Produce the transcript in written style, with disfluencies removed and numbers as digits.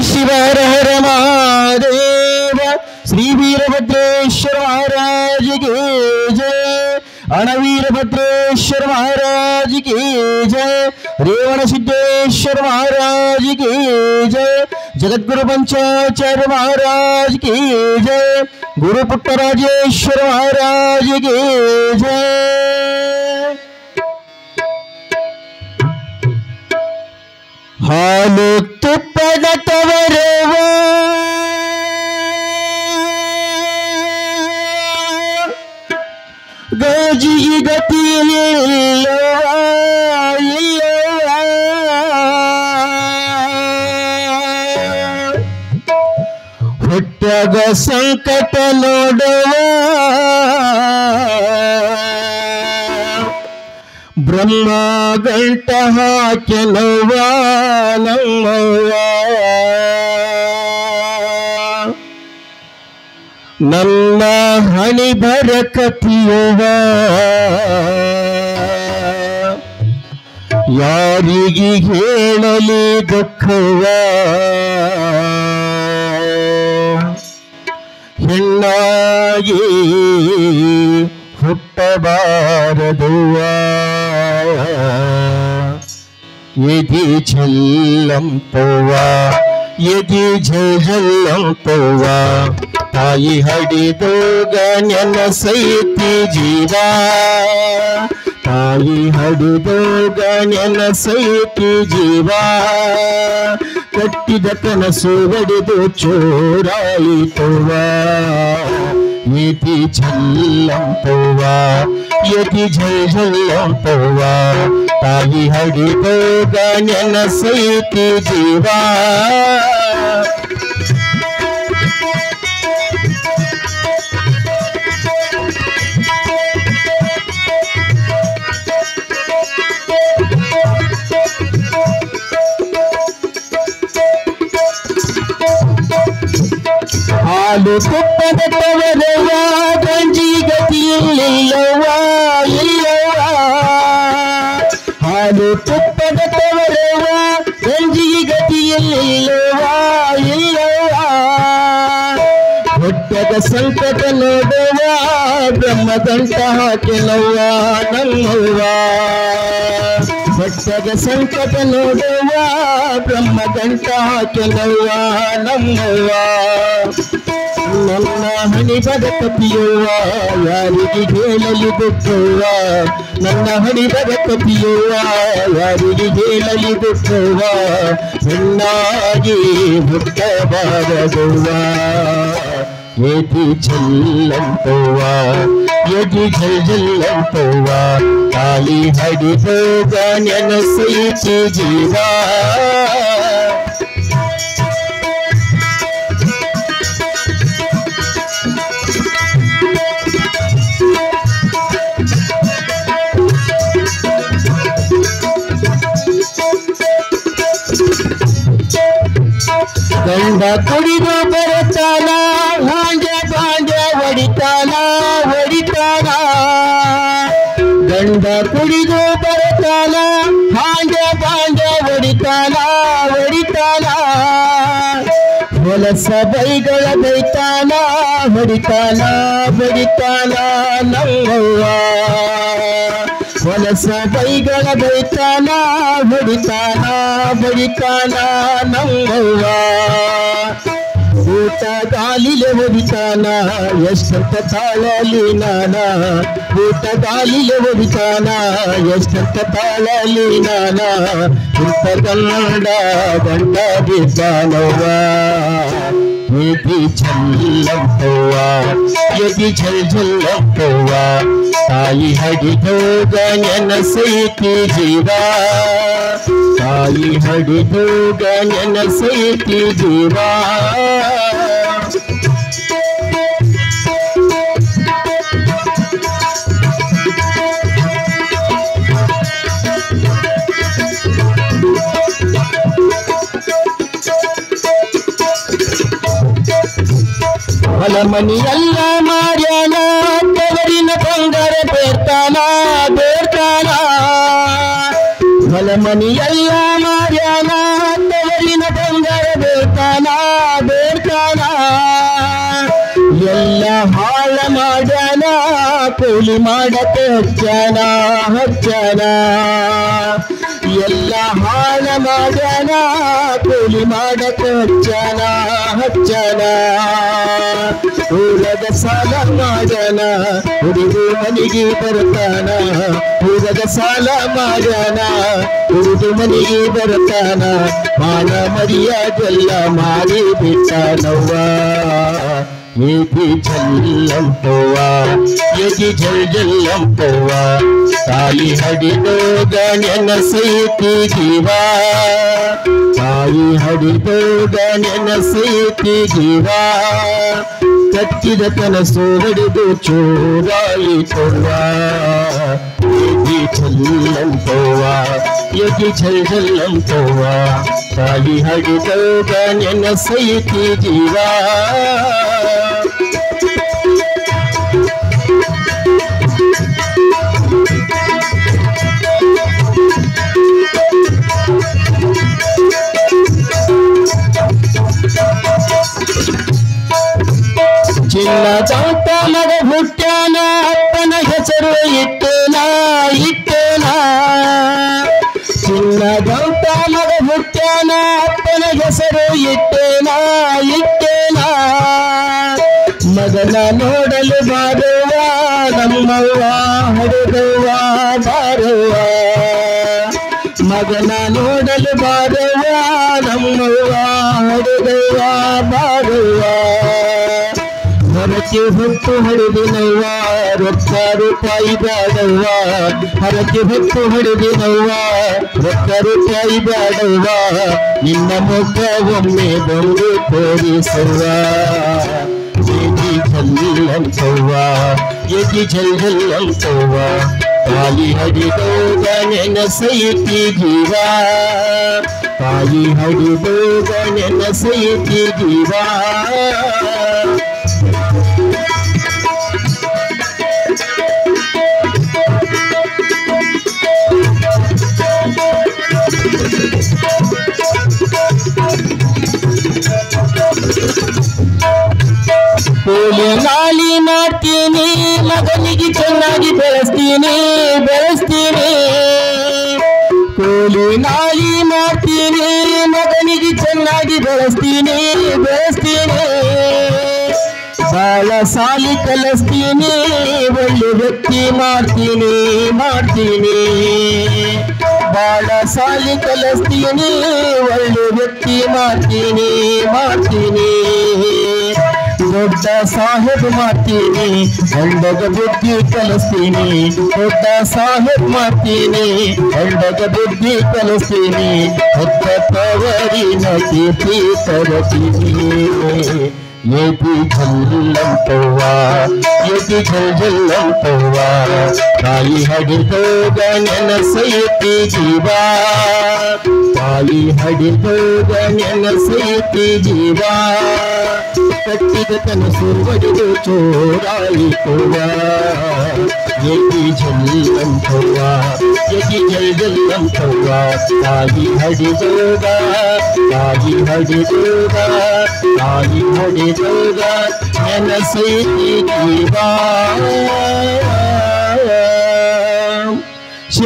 शिवर हर महादेव श्री वीरभद्रेश्वर महाराज की जय अणवीरभद्रेश्वर महाराज की जय रेवण सिद्धेश्वर महाराज की जय जगद्गुरु पंचाचार्य महाराज की जय गुरु पुट्टराजेश्वर महाराज की जय। हाಲು ತುಪ್ಪದ ತವರವ ಗಾಜಿಗೆ ಗತಿಯಿಲ್ಲವ ಹೊಟ್ಟಾಗ ಸಂಕಟ ನೋಡವ ಬ್ರಹ್ಮ ಗಂಟ ಹಾಕೆನವ್ವ ನಮ್ಮವ್ವ ನನ್ನ ಹಣಿ ಬರಕತಿಯವ್ವ ಯಾರಿಗೆ ಹೇಳಲಿ ದುಃಖವ ಹೆಣ್ಣಾಗಿ ಹುಟ್ಟಬಾರದುವ ಎದಿ ಝಲ್ಲಂತವ್ವ ಎದಿ ಝಲ್ಲಂತವ್ವ ತಾಯಿ ಹಡಿದೋಗ ನೆನಸೈತಿ ಜೀವ ತಾಯಿ ಹಡಿದೋಗ ನೆನಸೈತಿ ಜೀವ ಕಟ್ಟಿದ ಕನಸು ಒಡೆದು ಚೋರಾಯಿತವ್ವ ಎದಿ ಝಲ್ಲಂತವ್ವ ಎದಿ ಝಲ್ಲಂತವ್ವ ತಾಯಿ ಹಡಿದೋಗ ನೆನಸೈತಿ ಜೀವ ಹಾಲು ತುಪ್ಪದ ತವರವ ಗಂಜಿ ಗತಿಯಿಲ್ಲವ ಇಲ್ಲವ ಹಾಲು ತುಪ್ಪದ ತವರವ ಗಂಜಿ ಗತಿಯಿಲ್ಲವ ಇಲ್ಲವ ಹೊಟ್ಟದ ಸಂಕಟ ನೋಡುವ ಬ್ರಹ್ಮದಂತ ಹಾಕೆನವ್ವ ನಮ್ಮವ್ವ ಹೊಟ್ಟದ ಸಂಕಟ ನೋಡುವ ಬ್ರಹ್ಮದಂತ ಹಾಕೆನವ್ವ ನಮ್ಮವ್ವ ನನ್ನ ಹಣಿ ಬದಕತಿಯುವ ಯಾರಿಗೆ ಹೇಳಲಿ ದುಃಖವ ನನ್ನ ಹಣಿ ಬದಕತಿಯುವ ಯಾರಿಗೆ ಹೇಳಲಿ ದುಃಖವ ಹೆಣ್ಣಾಗಿ ಹುಟ್ಟಬಾರದುವ ಎದಿ ಝಲ್ಲಂತವ್ವ ಎದಿ ಝಲ್ಲಂತವ್ವ ತಾಯಿ ಹಡಿದೋಗ ನೆನಸೈತಿ ಜೀವ ಗಂಡ ಕುಡಿದು ಬರುತ್ತಾನ ಹಾಂಡೆ ಬಾಂಡೆ ಹೊಡಿತಾನ ಹೊಡಿತಾನ ಗಂಡ ಕುಡಿದು ಬರುತ್ತಾನ ಹಾಂಡೆ ಬಾಂಡೆ ಹೊಡಿತಾನ ಹೊಡಿತಾನ ಹೊಲಸ ಬೈಗಳ ಬೈತಾನ ಹೊಡಿತಾನ ಹೊಡಿತಾನ ನಮ್ಮವ್ವ ಹೊಲಸ ಬೈಗಳ ಬೈತಾನ ಹೊಡಿತಾನ ಹೊಡಿತಾನ ನಮ್ಮವ್ವ ಊಟ ಗಾಲಿಲೆ ಹೊಡಿತಾನ ಎಷ್ಟಂತ ತಾಳಲಿ ನಾನ ಊಟ ಗಾಲಿಲೆ ಹೊಡಿತಾನ ಎಷ್ಟಂತ ತಾಳಲಿ ನಾನ ಇಂಥ ಗಂಡ ಗಂಡ ಬಿದ್ದಾನವ್ವ ಎದಿ ಝಲ್ಲಂತವ್ವ ಎದಿ ಝಲ್ಲಂತವ್ವ ತಾಯಿ ಹಡಿದೋಗ ನೆನಸೈತಿ ಜೀವ ತಾಯಿ ಹಡಿದೋಗ ನೆನಸೈತಿ ಜೀವ ಹೊಲ ಮನಿಯೆಲ್ಲ ಮಾರ್ಯಾನ ತವರಿನ ಬಂಗಾರ ಬೇರ್ತಾನ ಬೇರ್ತಾನ ಹೊಲ ಮನಿಯೆಲ್ಲ ಮಾರ್ಯಾನ ತವರಿನ ಬಂಗಾರ ಬೇರ್ತಾನ ಬೇಡ್ತಾನ ಬೇಡ್ತಾನ ಎಲ್ಲ ಹಾಳ ಮಾಡ್ಯಾನ ಕೂಲಿ ಮಾಡಕ್ಕೆ ಹಚ್ಚನ ಎಲ್ಲ ಹಾಳ ಮಾಡ್ಯಾನ ಕೂಲಿ ಮಾಡಕ್ಕೆ ಹಚ್ಚನ ಊರದ ಸಾಲ ಮಾಡ್ಯಾನ ಹುಡುಗು ಮನೆಗೆ ಬರ್ತಾನ ಊರದ ಸಾಲ ಮಾಡ್ಯಾನ ಹುಡುಗು ಮನೆಗೆ ಬರ್ತಾನ ಮಾನ ಮರ್ಯಾದೆಲ್ಲ ಮಾಡಿ ಬಿಟ್ಟನವ್ವ ಏಕಿ ಜಲ್ಲಂಪವ್ವ ಏಕಿ ಜಲ್ಲಂಪವ್ವ ತಾಯಿ ಹಡಿದೋಗ ನೆನಸೈತಿ ಜೀವ ತಾಯಿ ಹಡಿದೋಗ ನೆನಸೈತಿ ಜೀವ ಕಟ್ಟಿದ ಕನಸು ಹಿಡಿದು ಚೂರಾಯಿತವ್ವ ಏಕಿ ಜಲ್ಲಂಪವ್ವ ಏಕಿ ಜಲ್ಲಂಪವ್ವ ತಾಯಿ ಹಡಿದೋಗ ನೆನಸೈತಿ ಜೀವ ಚಿನ್ನದಂತ ಮಗ ಹುಟ್ಟ್ಯಾನ ಅಪ್ಪನ ಹೆಸರು ಇಟ್ಟೇನ ಚಿನ್ನದಂತ ಮಗ ಹುಟ್ಟ್ಯಾನ ಅಪ್ಪನ ಹೆಸರು ಇಟ್ಟೇನ ಮಗನ ನೋಡಲು ಬಾರುವ ನಮ್ಮವ್ವ ಹಡದವ್ವ ಬಾರವ್ವ ಮಗನ ನೋಡಲು ಬಾರವ್ವ ನಮ್ಮವ್ವ ಹಡದವ್ವ ಬಾರವ್ವ ಹರಕೆ ಹೊತ್ತು ಹಡಿದಿನವ್ವ ರೊಕ್ಕ ರೂಪಾಯಿ ಬ್ಯಾಡವ್ವ ಹರಕೆ ಹೊತ್ತು ಹಡಿದಿನವ್ವ ರೊಕ್ಕ ರೂಪಾಯಿ ಬ್ಯಾಡವ್ವ ನಿನ್ನ ಮುಖ ಒಮ್ಮೆ ಬಂದು ತೋರಿಸವ್ವ ಏಕಿ ಜಲ್ಲಂಪವ್ವ ಏಕಿ ಜಲ್ಲಂಪವ್ವ ತಾಯಿ ಹಡಿದೋಗ ನೆನಸೈತಿ ಜೀವ ತಾಯಿ ಹಡಿದೋಗ ನೆನಸೈತಿ ಜೀವ ಕೂಲಿ ನಾಲಿ ಮಾಡ್ತೀನಿ ಮಗನಿಗೆ ಚೆನ್ನಾಗಿ ಬೆಳೆಸ್ತೀನಿ ಕೂಲಿ ನಾಲಿ ಮಾಡ್ತೀನಿ ಮಗನಿಗೆ ಚೆನ್ನಾಗಿ ಬೆಳೆಸ್ತೀನಿ ಬಾಳ ಸಾಲಿ ಕಲಿಸ್ತೀನಿ ಒಳ್ಳೆ ವ್ಯಕ್ತಿ ಮಾಡ್ತೀನಿ ಬಾಳ ಸಾಲಿ ಕಲಿಸ್ತೀನಿ ಒಳ್ಳೆ ವ್ಯಕ್ತಿ ಮಾಡ್ತೀನಿ ದೊಡ್ಡ ಸಾಹೇಬ್ ಮಾಡ್ತೀನಿ ಗಂಡಗ ಬುದ್ಧಿ ಕಲಿಸ್ತೀನಿ ದೊಡ್ಡ ಸಾಹೇಬ್ ಮಾಡ್ತೀನಿ ಗಂಡಗ ಬುದ್ಧಿ ಕಲಿಸ್ತೀನಿ ಹೊತ್ತ ತವರಿನ ಕೀರ್ತಿ ತರತೀನಿ ಏಕಿ ಜಲ್ಲಂಪವ್ವ ಏಕಿ ಜಲ್ಲಂಪವ್ವ ತಾಯಿ ಹಡಿದೋಗ ನೆನಸೈತಿ ಜೀವ ತಾಯಿ ಹಡಿದೋಗ ನೆನಸೈತಿ ಜೀವ ಕಟ್ಟಿದ ಕನಸು ಒಡೆದು ಚೋರಾಯಿತವ್ವ ಏಕಿ ಜಲ್ಲಂಪವ್ವ ಏಕಿ ಜಲ್ಲಂಪವ್ವ ತಾಯಿ ಹಡಿದೋಗ ನೆನಸೈತಿ ಜೀವ